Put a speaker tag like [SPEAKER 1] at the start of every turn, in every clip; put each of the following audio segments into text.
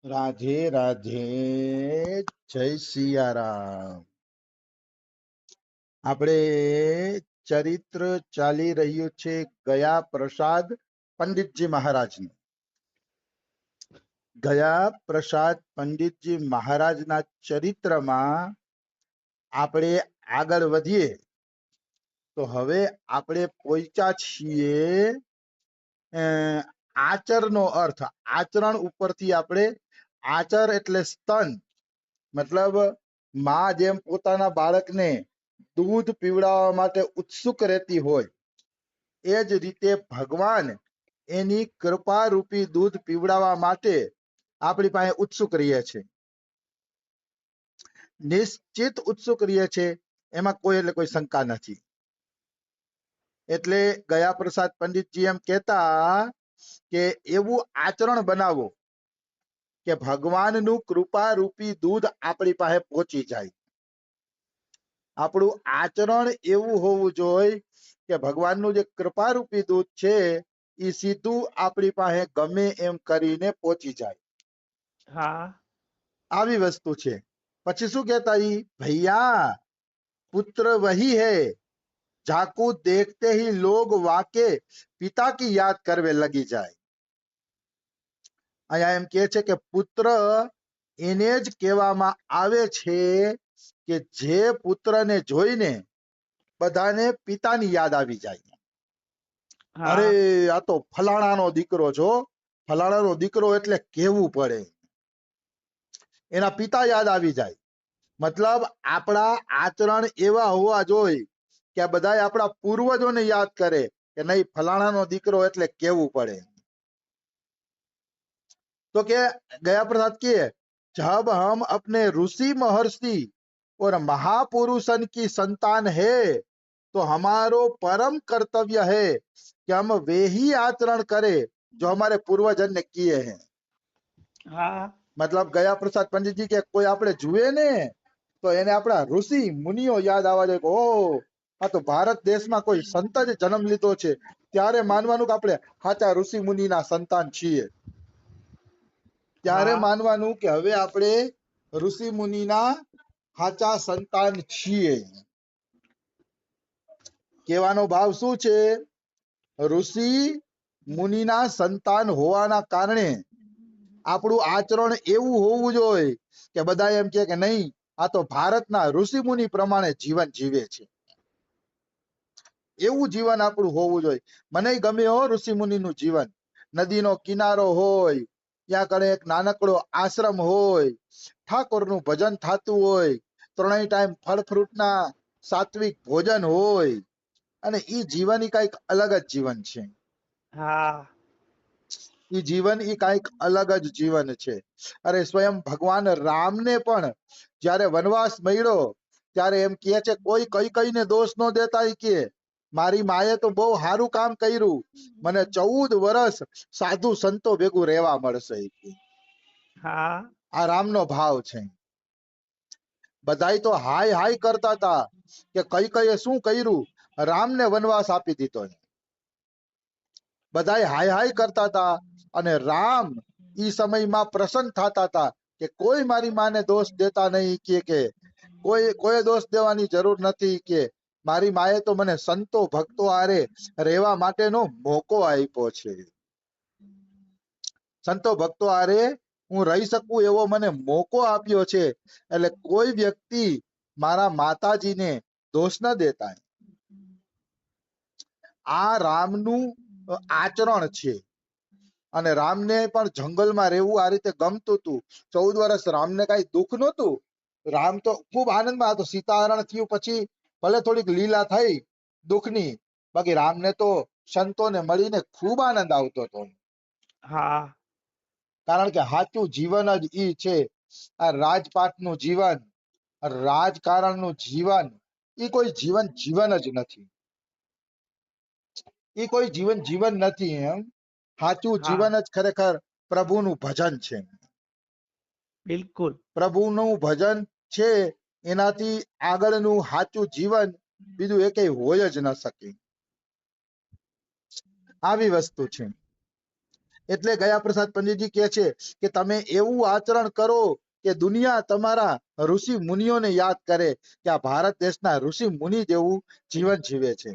[SPEAKER 1] રાધે રાધે, જય સિયારામ. આપણે ચરિત્ર ચાલી રહ્યું છે ગયા પ્રસાદ પંડિતજી મહારાજનું. ગયા પ્રસાદ પંડિતજી મહારાજના ચરિત્રમાં આપણે આગળ વધીએ તો હવે આપણે પહોંચ્યા છીએ આચરનો અર્થ. આચરણ ઉપરથી આપણે આચર એટલે સ્તન, મતલબ માં જેમ પોતાના બાળકને દૂધ પીવડાવવા માટે ઉત્સુક રહેતી હોય, એ જ રીતે ભગવાન એની કૃપા રૂપી દૂધ પીવડાવવા માટે આપણી પાસે ઉત્સુક રહે છે, નિશ્ચિત ઉત્સુક રહે છે. એમાં કોઈ શંકા નથી. એટલે ગયા પ્રસાદ પંડિતજી એમ કહેતા કે એવું આચરણ બનાવો કે ભગવાનનું કૃપા રૂપી દૂધ આપણી પાસે પહોંચી જાય. આપણું આચરણ એવું હોવું જોઈએ કે ભગવાનનું જે કૃપારૂપી દૂધ છે એ સીધું આપણી પાસે ગમે એમ કરીને પહોંચી જાય.
[SPEAKER 2] હા,
[SPEAKER 1] આવી વસ્તુ છે. પછી શું કહેતા ઈ, ભૈયા પુત્ર વહી હૈ જાકુ દેખતે ही लोग वाके पिता की याद करवे लगी જાય. અહીંયા એમ કહે છે કે પુત્ર એને જ કહેવામાં આવે છે કે જે પુત્રને જોઈને બધાને પિતાની યાદ આવી જાય. અરે
[SPEAKER 2] હા,
[SPEAKER 1] આ તો ફલાણાનો દીકરો છો, ફલાણાનો દીકરો એટલે કેવું પડે, એના પિતા યાદ આવી જાય. મતલબ આપણા આચરણ એવા હોવા જોઈએ કે આ બધા આપણા પૂર્વજોને યાદ કરે કે નહીં ફલાણાનો દીકરો એટલે કેવું પડે. तो क्या गया प्रसाद की है, जब हम अपने ऋषि महर्षि और महापुरुषन की संतान है तो हमारो परम कर्तव्य है कि हम वे ही आचरण करें जो हमारे पूर्वजन ने किए हैं.
[SPEAKER 2] હા,
[SPEAKER 1] मतलब गया प्रसाद पंडित जी के कोई આપણે જુએ ને તો એને આપણા ઋષિ મુનિઓ યાદ આવવા જોઈએ કે ઓ આ તો ભારત દેશમાં કોઈ સંત જ જન્મ લીધો છે, ત્યારે માનવાનું કે આપણે સાચા ઋષિ મુનિના સંતાન છીએ. ત્યારે
[SPEAKER 2] હા,
[SPEAKER 1] માનવાનું કે હવે આપણે ઋષિ મુનિના સાચા સંતાન છીએ. કહેવાનો ભાવ શું છે, ઋષિ મુનિના સંતાન હોવાના કારણે આપણું આચરણ એવું હોવું જોઈએ કે બધા એમ કે નહીં આ તો ભારતના ઋષિ મુનિ પ્રમાણે જીવન જીવે છે. એવું જીવન આપણું હોવું જોઈએ. મને ગમે હો ઋષિ મુનિનું જીવન. નદીનો કિનારો હોય, ત્યાં કણે એક નાનકડો આશ્રમ હોય, ઠાકોરનું ભજન થતું હોય, ત્રણેય ટાઈમ ફળ ફ્રૂટના સાત્વિક ભોજન હોય, અને ઈ જીવન ઈ કઈક અલગ જ જીવન છે.
[SPEAKER 2] હા,
[SPEAKER 1] ઈ જીવન ઈ કઈક અલગ જ જીવન છે. અરે સ્વયં ભગવાન રામને પણ જ્યારે વનવાસ મળ્યો ત્યારે એમ કહે છે કોઈ કઈ કઈને દોષ ન દેતા. ઈ કે મારી માએ તો બહુ સારું કામ કર્યું, મને 14 વર્ષ સાધુ સંતો ભેગું રહેવા મળશે.
[SPEAKER 2] હા,
[SPEAKER 1] આ રામનો ભાવ છે. બધાય તો હાય હાય કરતા હતા કે કઈ કઈએ શું કર્યું, રામને વનવાસ આપી દીધો. બધાય હાય હાય કરતા હતા અને રામ ઈ સમયમાં પ્રસન્ન થતા હતા કે કોઈ મારી માને દોષ દેતા નહીં, કે કોઈ દોષ દેવાની જરૂર નથી, કે મારી માએ તો મને સંતો ભક્તો આરે રહેવા માટેનો મોકો આપ્યો છે. સંતો ભક્તો આરે હું રહી શકું એવો મને મોકો આપ્યો છે. એટલે કોઈ વ્યક્તિ મારા માતાજીને દોષ ન દેતા. આ રામનું આચરણ છે. અને રામને પણ જંગલમાં રહેવું આ રીતે ગમતું હતું. 14 વર્ષ રામને કઈ દુઃખ નહોતું. રામ તો ખૂબ આનંદમાં હતો. સીતાહરણ થયું પછી ભલે થોડીક લીલા થઈ દુઃખની, બાકી રામને તો સંતોને મળીને ખૂબ આનંદ આવતો હતો.
[SPEAKER 2] હા,
[SPEAKER 1] કારણ કે સાચું જીવન જ ઈ છે. આ રાજપાટનું જીવન, રાજકારણનું જીવન, ઈ કોઈ જીવન જ નથી. ઈ કોઈ જીવન નથી. એમ સાચું
[SPEAKER 2] હા,
[SPEAKER 1] જીવન જ ખરેખર પ્રભુનું ભજન છે.
[SPEAKER 2] બિલકુલ.
[SPEAKER 1] પ્રભુનું ભજન છે, એનાથી આગળનું સાચું જીવન બીજું એકેય હોય જ ન શકે. આવી વસ્તુ છે. એટલે ગયા પ્રસાદ પંડિતજી કહે છે કે તમે એવું આચરણ કરો કે દુનિયા તમારા ઋષિ મુનિઓને યાદ કરે કે આ ભારત દેશના ઋષિ મુનિ જેવું જીવન જીવે છે.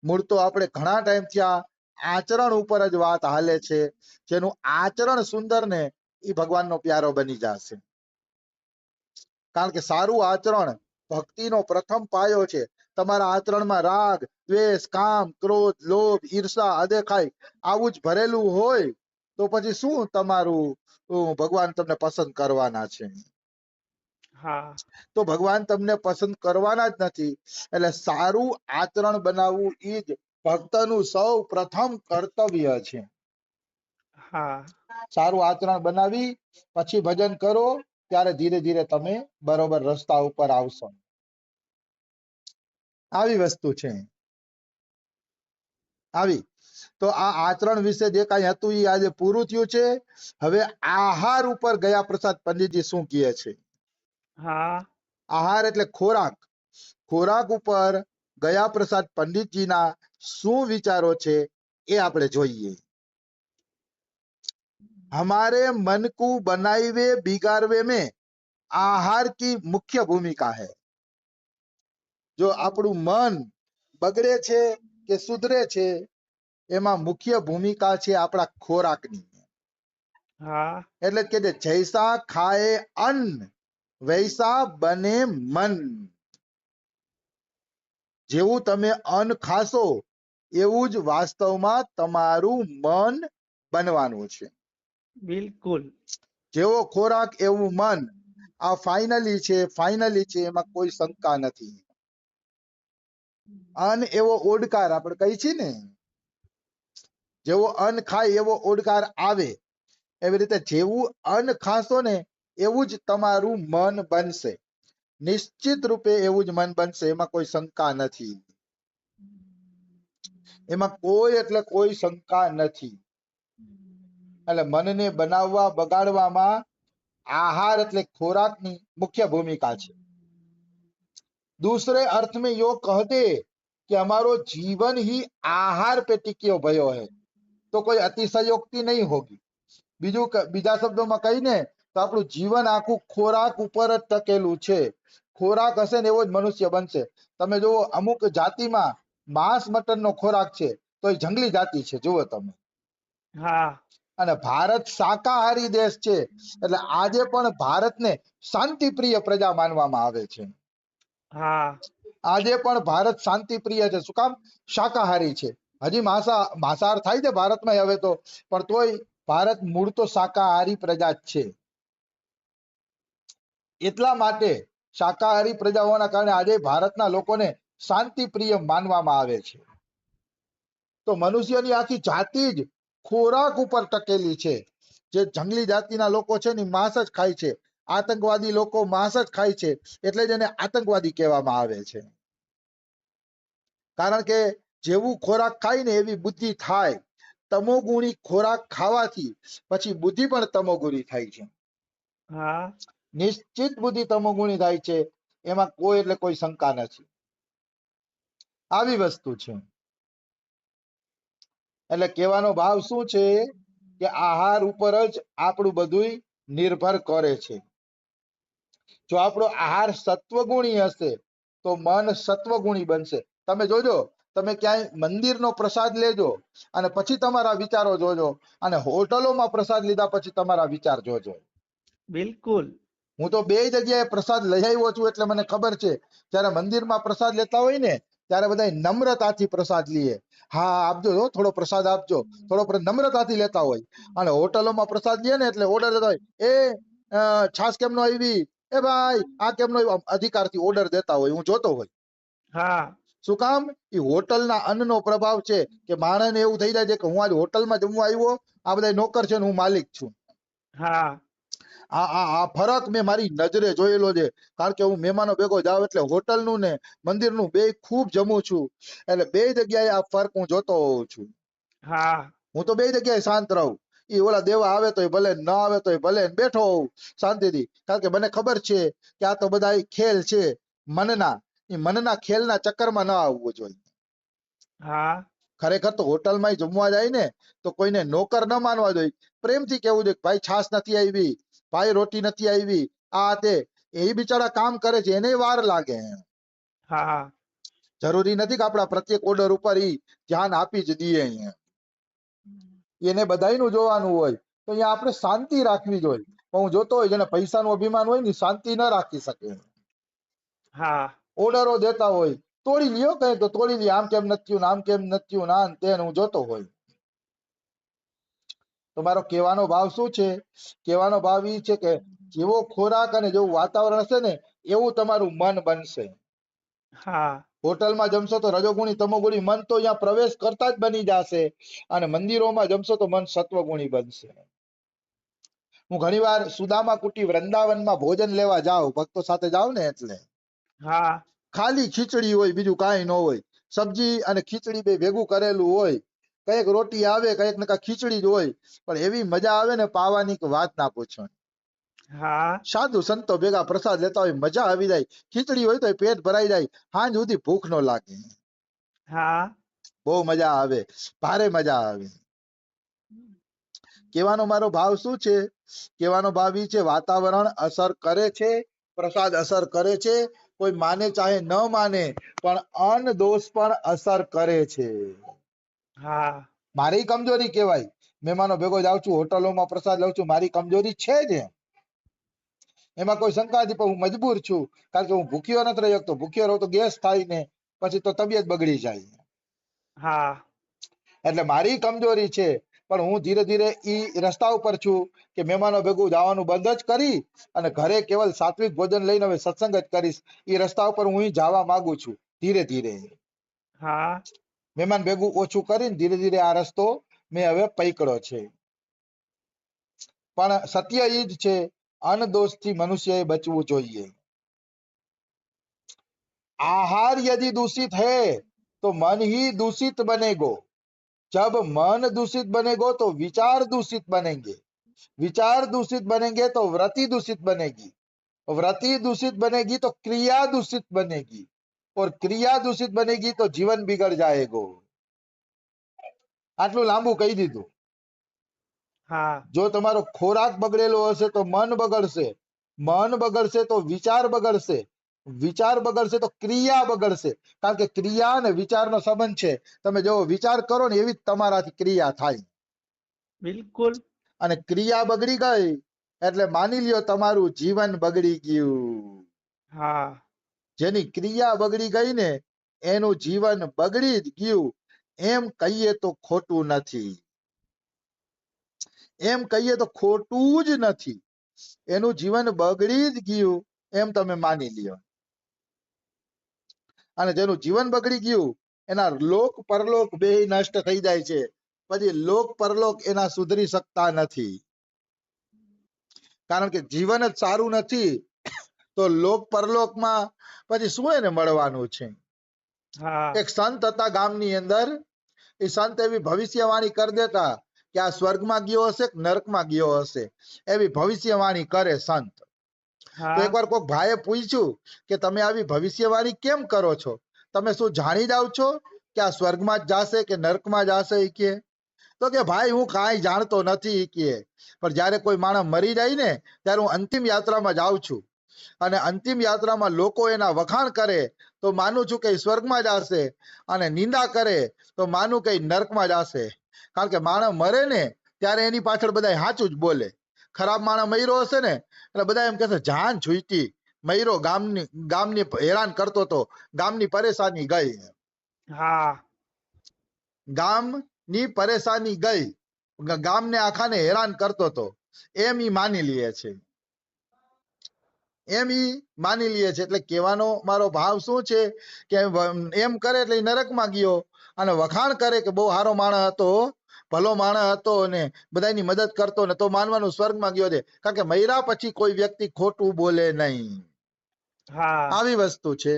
[SPEAKER 1] મૂળ તો આપણે ઘણા ટાઈમથી આ આચરણ ઉપર જ વાત હાલે છે. જેનું આચરણ સુંદર ને એ ભગવાનનો પ્યારો બની જશે. કારણ કે સારું આચરણ ભક્તિનો પ્રથમ પાયો છે. તમારા આચરણમાં રાગ, દ્વેષ, કામ, ક્રોધ, લોભ, ઈર્ષા, અદેખાઈ આવું જ ભરેલું હોય તો પછી શું તમારું ભગવાન તમને પસંદ કરવાના છે?
[SPEAKER 2] હા
[SPEAKER 1] તો ભગવાન તમને પસંદ કરવાના જ નથી. એટલે સારું આચરણ બનાવવું એ જ ભક્તનું સૌ પ્રથમ કર્તવ્ય છે.
[SPEAKER 2] હા
[SPEAKER 1] સારું આચરણ બનાવી પછી ભજન કરો ત્યારે ધીરે ધીરે તમે બરોબર રસ્તા ઉપર આવશો. આવી વસ્તુ છે. આવી તો આ આચરણ વિશે જે કાંઈ હતું એ આજે પૂરું થયું છે. હવે આહાર ઉપર ગયા પ્રસાદ પંડિતજી શું કહે છે?
[SPEAKER 2] હા
[SPEAKER 1] આહાર એટલે ખોરાક. ખોરાક ઉપર ગયા પ્રસાદ પંડિતજીના શું વિચારો છે એ આપણે જોઈએ. हमारे मन को बनावे बिगाड़वे में आहार की मुख्य भूमिका है. जो આપણું મન બગડે છે કે સુધરે છે એમાં મુખ્ય ભૂમિકા છે આપણા ખોરાકની.
[SPEAKER 2] હા
[SPEAKER 1] એટલે કે જૈસા ખાએ અન્ન વૈસા બને મન. જેવું તમે અન્ન ખાશો એવું જ વાસ્તવમાં તમારું મન બનવાનું છે.
[SPEAKER 2] બિલકુલ.
[SPEAKER 1] જેવો ખોરાક એવું મન. આ ફાઇનલી છે એમાં કોઈ શંકા નથી. અન્ન એવો ઓડકાર આપણે કહી છીએ ને, જેવો અન્ન ખાય એવો ઓડકાર આવે એવી રીતે જેવું અન્ન ખાશો ને એવું જ તમારું મન બનશે. નિશ્ચિત રૂપે એવું જ મન બનશે, એમાં કોઈ શંકા નથી. એમાં કોઈ એટલે કોઈ શંકા નથી. એટલે મનને બનાવવા બગાડવામાં आहार એટલે ખોરાકની મુખ્ય ભૂમિકા છે. दूसरे अर्थ में यो कहते कि हमारो जीवन ही आहार पे टिक्यो भयो है तो कोई अतिशयोक्ति नहीं होगी. બીજા શબ્દોમાં કહીને તો આપણું જીવન આખું ખોરાક ઉપર જ ટકેલું છે. ખોરાક હશે ને એવો જ મનુષ્ય બનશે. તમે જુઓ અમુક જાતિમાં માંસ મટનનો ખોરાક છે તો એ જંગલી જાતિ છે. જુઓ તમે.
[SPEAKER 2] હા
[SPEAKER 1] અને ભારત શાકાહારી દેશ છે એટલે આજે પણ ભારતને શાંતિપ્રિય પ્રજા માનવામાં આવે છે.
[SPEAKER 2] હા
[SPEAKER 1] આજે પણ ભારત શાંતિપ્રિય છે. શું કામ? શાકાહારી છે. હજી માંસાહાર થાય છે ભારતમાં હવે તો, પણ તોય ભારત મૂળ તો શાકાહારી પ્રજા જ છે. એટલા માટે શાકાહારી પ્રજા હોવાના કારણે આજે ભારતના લોકોને શાંતિપ્રિય માનવામાં આવે છે. તો મનુષ્યની આખી જાતિ જ ખોરાક ઉપર ટકેલી છે. જે જંગલી જાતિના લોકો છે ને માંસ જ ખાય છે. આતંકવાદી લોકો માંસ જ ખાય છે એટલે જ એને આતંકવાદી કહેવામાં આવે છે. કારણ કે જેવું ખોરાક ખાય ને એવી બુદ્ધિ થાય. તમોગુણી ખોરાક ખાવાથી પછી બુદ્ધિ પણ તમોગુણી થાય છે.
[SPEAKER 2] હા
[SPEAKER 1] નિશ્ચિત બુદ્ધિ તમોગુણી થાય છે, એમાં કોઈ એટલે કોઈ શંકા નથી. આવી વસ્તુ છે. એટલે કહેવાનો ભાવ શું છે કે આહાર ઉપર જ આપણું બધું નિર્ભર કરે છે. જો આપણો આહાર સત્વગુણી હશે તો મન સત્વગુણી બનશે. તમે જોજો, તમે ક્યાંય મંદિરનો પ્રસાદ લેજો અને પછી તમારા વિચારો જોજો, અને હોટલોમાં પ્રસાદ લીધા પછી તમારા વિચાર જોજો.
[SPEAKER 2] બિલકુલ.
[SPEAKER 1] હું તો બે જગ્યાએ પ્રસાદ લઈ આવ્યો છું એટલે મને ખબર છે. જ્યારે મંદિરમાં પ્રસાદ લેતા હોય ને ત્યારે બધા નમ્રતાથી પ્રસાદ લઈએ. હા આપજો, થોડો પ્રસાદ આપજો, નમ્રતાથી લેતા હોય. અને હોટલોમાં પ્રસાદ લઈએ ને એટલે ઓર્ડર દેતા હોય, એ છાસ કેમ નો આવી, એ ભાઈ આ કેમ નો આવ્યો, અધિકારથી ઓર્ડર દેતા હોય. હું જોતો હોય.
[SPEAKER 2] હા
[SPEAKER 1] શું કામ? એ હોટલના અન્નનો પ્રભાવ છે કે માણસને એવું થઈ જાય છે કે હું આજ હોટલમાં જમવા આવ્યો, આ બધા નોકર છે ને હું માલિક છું.
[SPEAKER 2] હા
[SPEAKER 1] આ ફરક મેં મારી નજરે જોયેલો છે. કારણ કે હું મહેમાનો ભેગો જાઉં એટલે હોટલનું ને મંદિરનું બે ખૂબ જમું છું. એટલે બે જગ્યાએ આ ફરક હું જોતો હોઉં છું.
[SPEAKER 2] હા
[SPEAKER 1] હું તો બે જગ્યાએ શાંત રહું. એ ઓલા દેવા આવે તો ભલે, ન આવે તો ભલે, બેઠો હોઉં શાંતિથી. કારણ કે મને ખબર છે કે આ તો બધા ખેલ છે મનના. એ મનના ખેલના ચક્કરમાં ન આવવું જોઈએ.
[SPEAKER 2] હા
[SPEAKER 1] ખરેખર તો હોટલમાં જમવા જાય ને તો કોઈને નોકર ન માનવા જોઈએ, પ્રેમથી કહેવું જોઈએ, ભાઈ છાશ નથી આવી, ભાઈ રોટી નથી આવી, આ તે. એ બિચારા કામ કરે છે, એને વાર લાગે.
[SPEAKER 2] હા
[SPEAKER 1] જરૂરી નથી કે આપણા પ્રત્યેક ઓર્ડર ઉપર ઈ ધ્યાન આપી જ દઈએ. એને બધાયનું જોવાનું હોય, તો અહીંયા આપણે શાંતિ રાખવી જોઈએ. પણ હું જોતો હોય જેને પૈસાનું અભિમાન હોય ને ઈ શાંતિ ન રાખી શકે.
[SPEAKER 2] હા
[SPEAKER 1] ઓર્ડરો દેતા હોય, તોડી લ્યો કઈ તો તોડી લ્યો, આમ કેમ નથી થયું ને આમ કેમ નથી થયું ને આ ને તે ને, હું જોતો હોય. તો મારો કહેવાનો ભાવ શું છે? કહેવાનો ભાવ ઈ છે કે જેવો ખોરાક અને જેવું વાતાવરણ હશે ને એવું તમારું મન બનશે.
[SPEAKER 2] હા
[SPEAKER 1] હોટલમાં જમશો તો રજોગુણી તમોગુણી મન તો અહીંયા પ્રવેશ કરતા જ બની જશે, અને મંદિરોમાં જમશો તો મન સત્વગુણી બનશે. હું ઘણીવાર સુદામા કુટી વૃંદાવનમાં ભોજન લેવા જાઉં, ભક્તો સાથે જાઉં ને એટલે
[SPEAKER 2] હા
[SPEAKER 1] ખાલી ખીચડી હોય, બીજું કાંઈ ન હોય. સબ્જી અને ખીચડી બે ભેગું કરેલું હોય, કઈક રોટી આવે, કઈક ને કઈક ખીચડી જ હોય, પણ એવી મજા આવે ને પાવાની કે વાત ના પૂછો.
[SPEAKER 2] હા
[SPEAKER 1] સાધુ સંતો ભેગા પ્રસાદ લેતા હોય, મજા આવી જાય. ખીચડી હોય તો પેટ ભરાઈ જાય, સાંજ સુધી ભૂખ ન લાગે.
[SPEAKER 2] હા
[SPEAKER 1] બહુ મજા આવે, ભારે મજા આવે. કહેવાનો મારો ભાવ શું છે? કહેવાનો ભાવ ઈ છે, વાતાવરણ અસર કરે છે, પ્રસાદ અસર કરે છે. કોઈ માને ચાહે ન માને, પણ અન્ન દોષ પણ અસર કરે છે.
[SPEAKER 2] હા
[SPEAKER 1] મારી કમજોરી કહેવાય. મહેમાનો ભેગો જાઉં છું, હોટલોમાં પ્રસાદ લઉં છું, મારી કમજોરી છે જ. એમાં કોઈ શંકા નથી, પણ હું મજબૂર છું, કારણ કે હું ભૂખ્યો નથી રહી શકતો. ભૂખ્યો રહું તો ગેસ થાય ને પછી તો તબિયત બગડી જાય.
[SPEAKER 2] હા
[SPEAKER 1] એટલે મારી કમજોરી છે, પણ હું ધીરે ધીરે ઈ રસ્તા ઉપર છું કે મહેમાનો ભેગું જવાનું બંધ જ કરી અને ઘરે કેવલ સાત્વિક ભોજન લઈને હવે સત્સંગ જ કરીશ. ઈ રસ્તા ઉપર હું જવા માંગુ છું ધીરે ધીરે.
[SPEAKER 2] હા
[SPEAKER 1] મહેમાન ભેગું ઓછું કરીને ધીરે ધીરે આ રસ્તો મેં હવે પકડ્યો છે. પણ સત્ય ઈ જ છે, અન્નદોષથી મનુષ્યએ બચવું જોઈએ. आहार यदि दूषित है तो मन ही दूषित बनेगो. जब मन दूषित बनेगो तो विचार दूषित बनेंगे. विचार दूषित बनेंगे तो वृत्ति दूषित बनेगी. वृत्ति दूषित बनेगी तो क्रिया दूषित बनेगी. और क्रिया दूषित बनेगी तो जीवन बिगड़ जाएगो. આટલું લાંબુ કહી દીધું.
[SPEAKER 2] હા
[SPEAKER 1] જો તમારો ખોરાક બગડેલો હશે તો મન બગડશે, મન બગડશે તો વિચાર બગડશે, વિચાર બગડશે તો ક્રિયા બગડશે. કારણ કે ક્રિયા અને વિચારનો સંબંધ છે. તમે જો વિચાર કરો ને એવી જ તમારાથી ક્રિયા થાય.
[SPEAKER 2] બિલકુલ.
[SPEAKER 1] અને ક્રિયા બગડી ગઈ એટલે માની લ્યો તમારું જીવન બગડી ગયું.
[SPEAKER 2] હા
[SPEAKER 1] જેની ક્રિયા બગડી ગઈ ને એનું જીવન બગડી જ ગયું એમ કહીએ તો ખોટું નથી. એમ કહીએ તો ખોટું જ નથી. એનું જીવન બગડી જ ગયું એમ તમે માની લ્યો. અને જેનું જીવન બગડી ગયું એના લોક પરલોક બે નષ્ટ થઈ જાય છે. પછી લોક પરલોક એના સુધરી શકતા નથી. કારણ કે જીવન જ સારું નથી તો લોક પરલોકમાં પછી શું એને મળવાનું છે?
[SPEAKER 2] હા
[SPEAKER 1] એક સંત હતા ગામની અંદર. એ સંત એવી ભવિષ્યવાણી કરી દેતા કે આ સ્વર્ગમાં ગયો હશે કે નરકમાં ગયો હશે, એવી ભવિષ્યવાણી કરે સંત. તો
[SPEAKER 2] હા
[SPEAKER 1] એકવાર કોઈક ભાઈએ પૂછ્યું કે તમે આવી ભવિષ્યવાણી કેમ કરો છો? તમે શું જાણી જાવ છો કે આ સ્વર્ગમાં જ જાશે કે નરકમાં જાશે? ઈ કે તો કે ભાઈ હું કાંઈ જાણતો નથી. ઈ કે પણ જ્યારે કોઈ માણસ મરી જાય ને ત્યારે હું અંતિમ યાત્રામાં જાઉં છું, અને અંતિમ યાત્રામાં લોકો એના વખાણ કરે તો માનું છું કે ઈ સ્વર્ગમાં જશે, અને નિંદા કરે તો માનું કે ઈ નરકમાં જશે. કારણ કે માણસ મરે ને ત્યારે એની પાછળ બધા સાચું જ બોલે. ખરાબ માણસ મર્યો હશે ને એટલે બધા એમ કહેશે જાન છૂટી, મર્યો ગામની હેરાન કરતો હતો, ગામની પરેશાની ગઈ.
[SPEAKER 2] હા
[SPEAKER 1] ગામની પરેશાની ગઈ, ગામને આખાને હેરાન કરતો હતો એમ ઈ માની લે છે. એમ ઈ માની લે છે. એટલે કહેવાનો મારો ભાવ શું છે કે એમ કરે એટલે ઈ નરકમાં ગયો, અને વખાણ કરે કે બહુ સારો માણસ હતો, ભલો માણસ હતો ને બધાની મદદ કરતો ને, તો માનવાનું સ્વર્ગમાં ગયો છે. કારણ કે મર્યા પછી કોઈ વ્યક્તિ ખોટું બોલે નહીં.
[SPEAKER 2] હા
[SPEAKER 1] આવી વસ્તુ છે.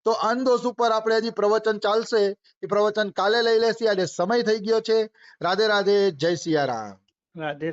[SPEAKER 1] તો અનદોષ ઉપર આપણે હજી પ્રવચન ચાલશે. એ પ્રવચન કાલે લઈ લેશી. આજે સમય થઈ ગયો છે. રાધે રાધે, જય સિયારામ.
[SPEAKER 2] રાધે